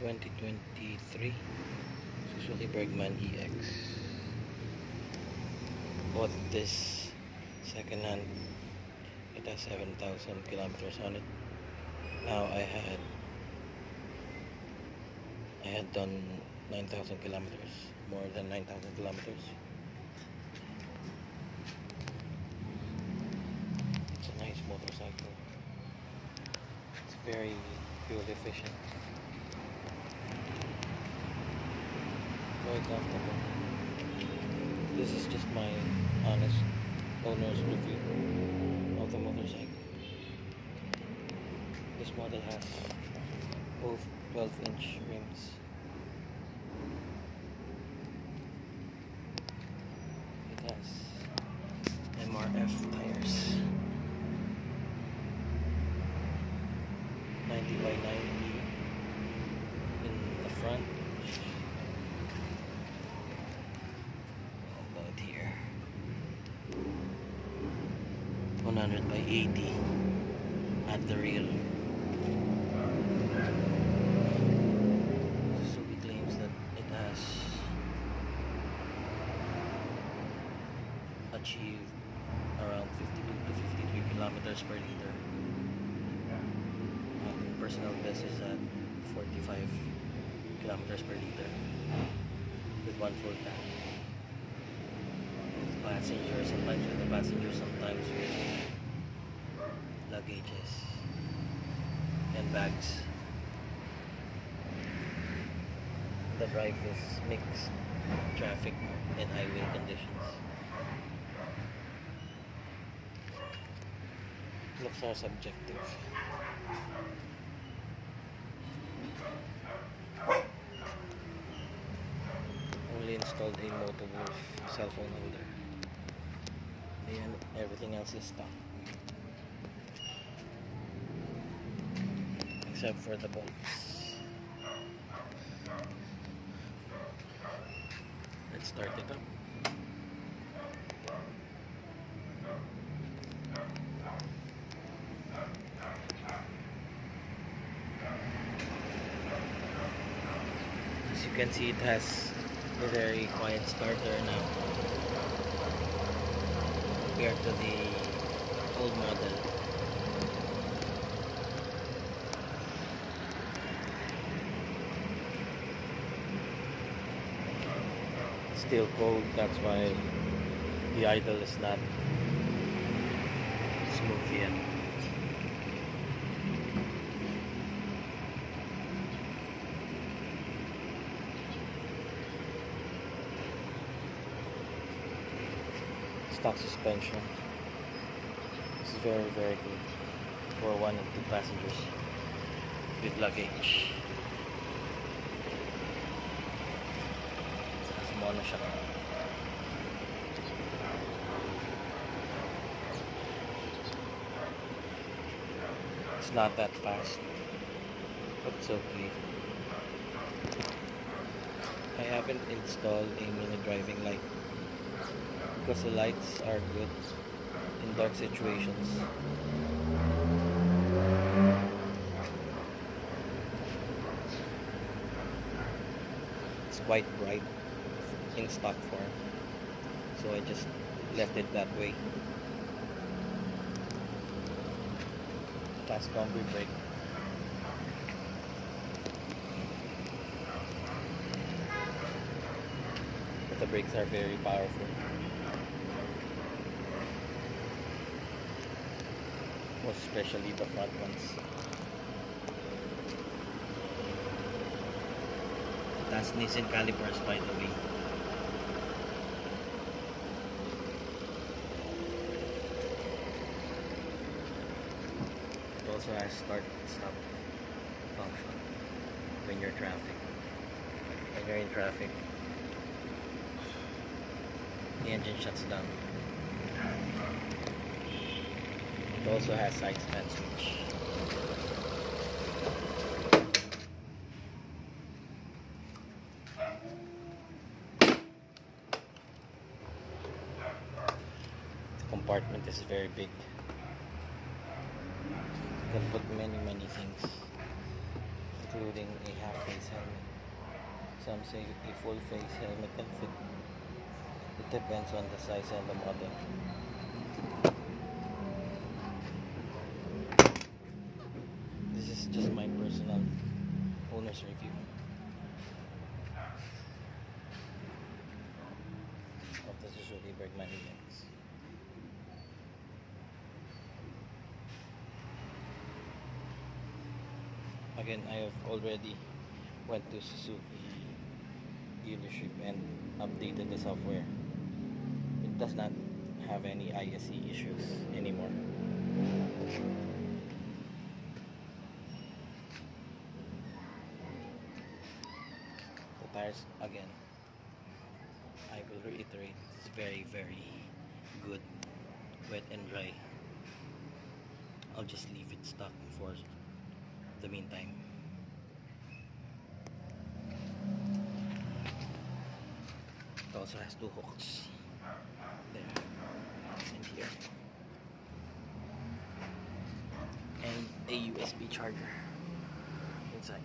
2023 Suzuki Bergman EX. Bought this second hand. It has 7,000 kilometers on it. Now I had done 9,000 kilometers, more than 9,000 kilometers. It's a nice motorcycle. It's very fuel efficient. Very comfortable. This is just my honest owner's review of the motorcycle. This model has both 12-inch rims. It has MRF tires, 90 by 90 in the front. About here, 100 by 80 at the rear. Suzuki claims that it has achieved around 52 to 53 kilometers per liter. Personal best is at 45 kilometers per liter with one full tank. With passengers, sometimes with the passengers, sometimes with luggages and bags. The drive is mixed traffic and highway conditions. Looks are subjective. Only installed a Motowolf cell phone holder. And everything else is stock, except for the bolts. Let's start it up. As you can see, it has a very quiet starter now compared to the old model. Still cold, that's why the idle is not smooth yet. Stock suspension. This is very good for 1 and 2 passengers with luggage. It's monoshock. It's not that fast, but it's okay. I haven't installed a mini driving light because the lights are good in dark situations. It's quite bright in stock form, so I just left it that way. It has combi brake. But the brakes are very powerful. Most especially the front ones. It has Nissan calipers, by the way. It also has start and stop function when you're in traffic. The engine shuts down. It also has side stand switch. The compartment is very big. You can put many things. including a half-face helmet. Some say a full-face helmet can fit. It depends on the size and the model. This is just my personal owner's review of the Suzuki Bergman EX. Again, I have already went to Suzuki dealership and updated the software. It does not have any ISE issues anymore. The tires, again, I will reiterate, it's very good, wet and dry. I'll just leave it stuck for the meantime. It also has 2 hooks there and here, and a USB charger inside.